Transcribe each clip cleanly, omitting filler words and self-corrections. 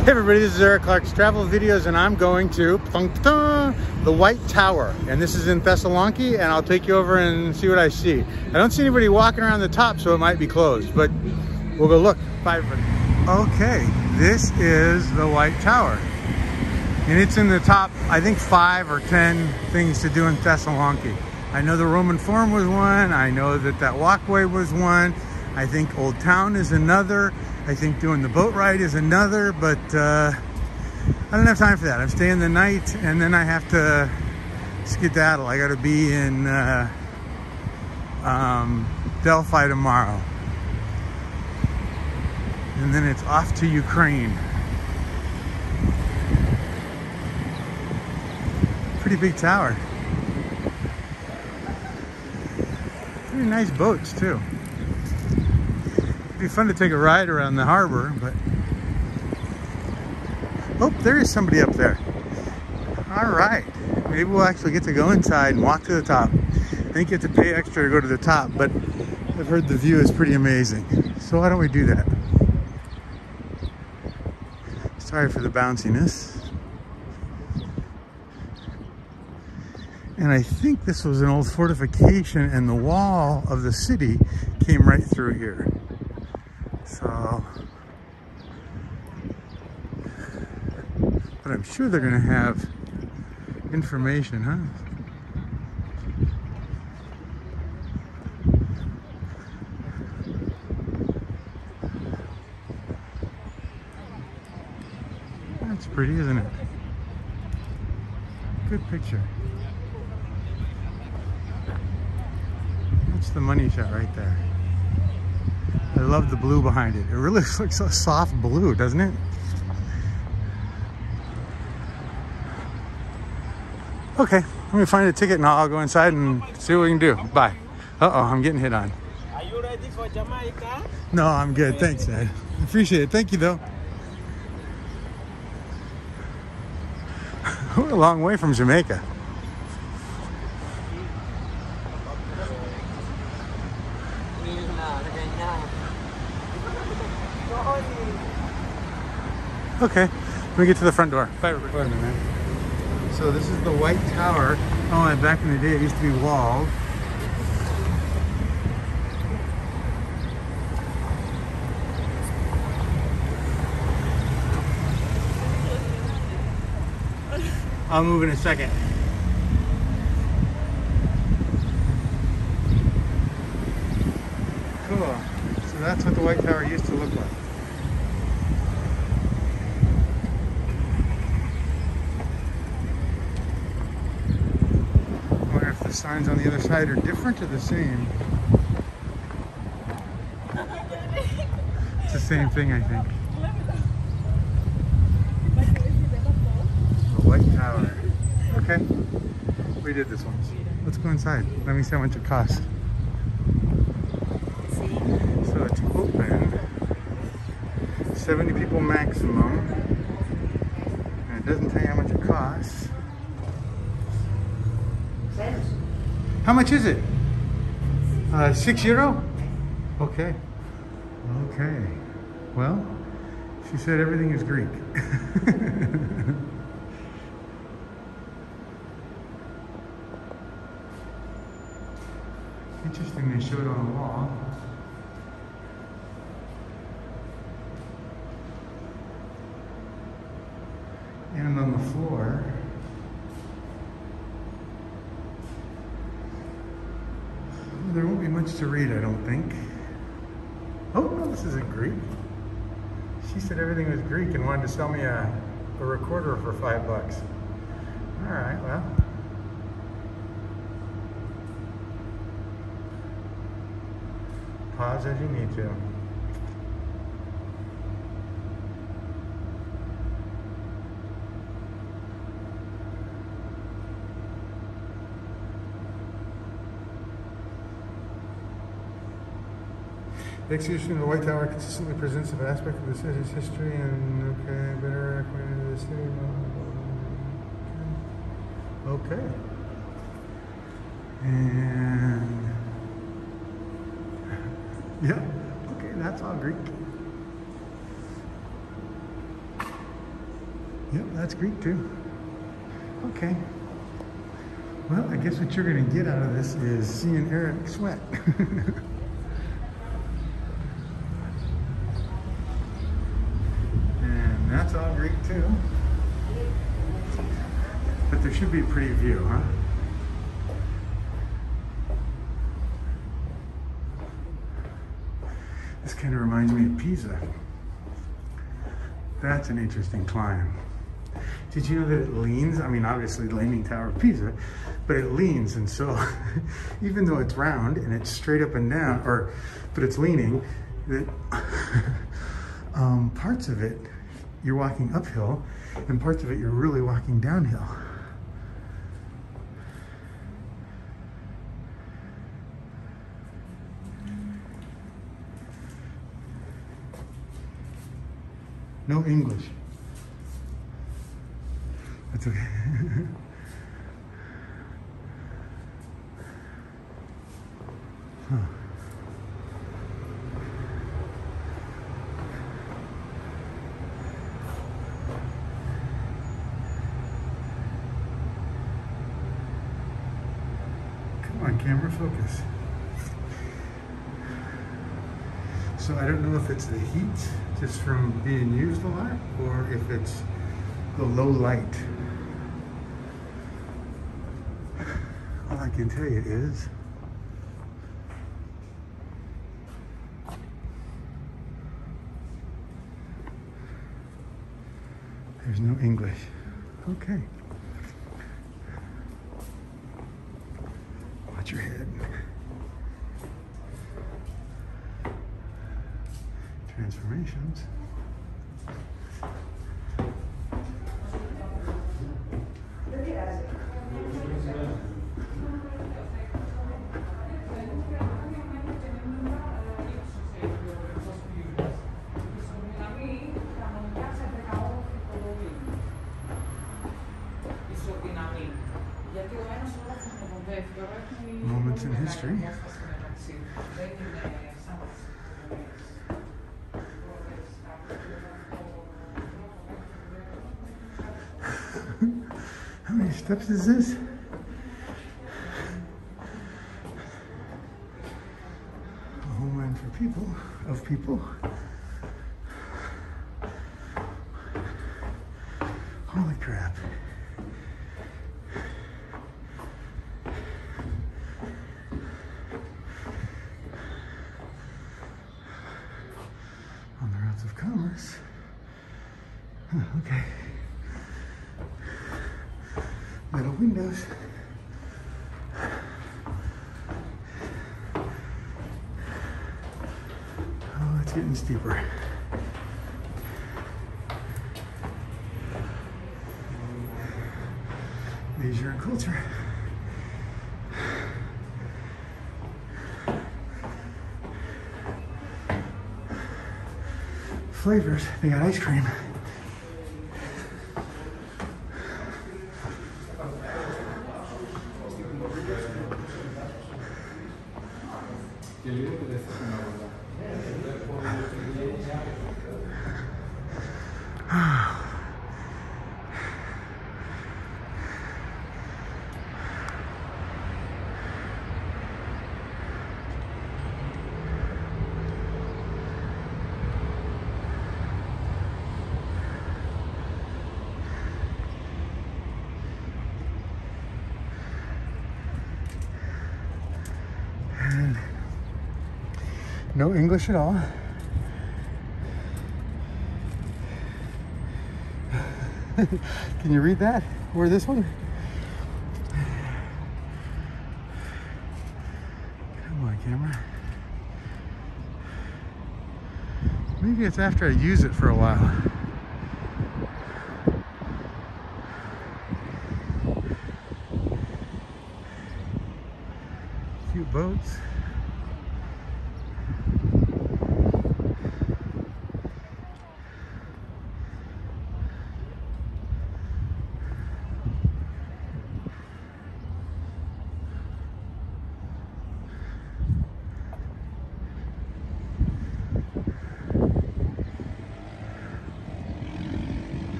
Hey everybody, this is Eric Clark's Travel Videos, and I'm going to the White Tower, and this is in Thessaloniki, and I'll take you over and see what I see. I don't see anybody walking around the top, so it might be closed, but we'll go look. Bye everybody. Okay, this is the White Tower, and it's in the top, I think 5 or 10 things to do in Thessaloniki. I know the Roman Forum was one, I know that walkway was one, I think Old Town is another, I think doing the boat ride is another, but I don't have time for that. I'm staying the night and then I have to skedaddle. I gotta be in Delphi tomorrow. And then it's off to Ukraine. Pretty big tower. Pretty nice boats too. It'd be fun to take a ride around the harbor, but oh, there is somebody up there. All right, maybe we'll actually get to go inside and walk to the top. I think you have to pay extra to go to the top, but I've heard the view is pretty amazing. So why don't we do that? Sorry for the bounciness. And I think this was an old fortification, and the wall of the city came right through here. So, but I'm sure they're going to have information, huh? That's pretty, isn't it? Good picture. That's the money shot right there. I love the blue behind it. It really looks a soft blue, doesn't it? Okay, let me find a ticket and I'll go inside and see what we can do. Bye. Uh-oh, I'm getting hit on. Are you ready for Jamaica? No, I'm good. Thanks, Ed. Appreciate it. Thank you, though. We're a long way from Jamaica. Okay, let me get to the front door. Bye, everybody. So this is the White Tower. Oh, and back in the day it used to be walled. I'll move in a second. Cool. So that's what the White Tower used to look like. The signs on the other side are different or the same? It's the same thing, I think. The White Tower. Okay, we did this once. Let's go inside. Let me see how much it costs. So it's open. 70 people maximum. And it doesn't tell you how much it costs. How much is it? €6? Okay. Okay. Well, she said everything is Greek. Interesting, they showed on the wall. And on the floor. There won't be much to read, I don't think. Oh, no, this isn't Greek. She said everything was Greek and wanted to sell me a recorder for $5. All right, well. Pause as you need to. The execution of the White Tower consistently presents an aspect of the city's history and, okay, better acquainted with the city. Okay. And, yeah, okay, that's all Greek. Yep, that's Greek too. Okay. Well, I guess what you're going to get out of this is seeing Eric sweat. And that's all Greek too. But there should be a pretty view, huh? This kind of reminds me of Pisa. That's an interesting climb. Did you know that it leans? I mean, obviously the Leaning Tower of Pisa, but it leans, and so even though it's round and it's straight up and down, but it's leaning, that parts of it you're walking uphill, and parts of it you're really walking downhill. No English. That's okay. Huh. Come on, camera, focus. So I don't know if it's the heat just from being used a lot, or if it's the low light. All I can tell you is there's no English. Okay. Watch your head. Transformations. Moments in history. How many steps is this? A homeland for people, of people. Holy crap. On the routes of commerce. Huh, okay. Little windows. Oh, it's getting steeper. Leisure and culture. Flavors, they got ice cream. No English at all. Can you read that? Or this one? Come on, camera. Maybe it's after I use it for a while. Cute boats.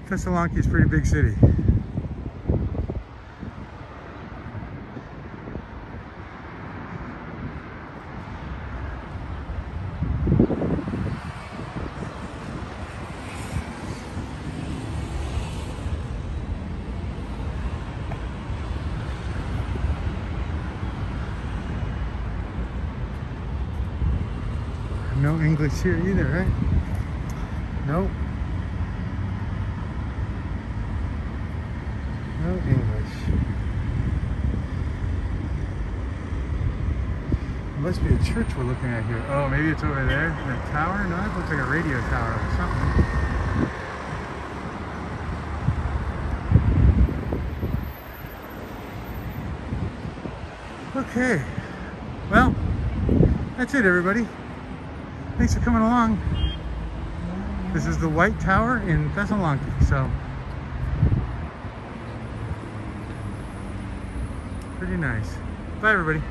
Thessaloniki is a pretty big city. No English here either, right? Nope. No English. It must be a church we're looking at here. Oh, maybe it's over there. The tower? No, that looks like a radio tower or something. Okay. Well, that's it, everybody. Thanks for coming along. This is the White Tower in Thessaloniki, so pretty nice. Bye, everybody.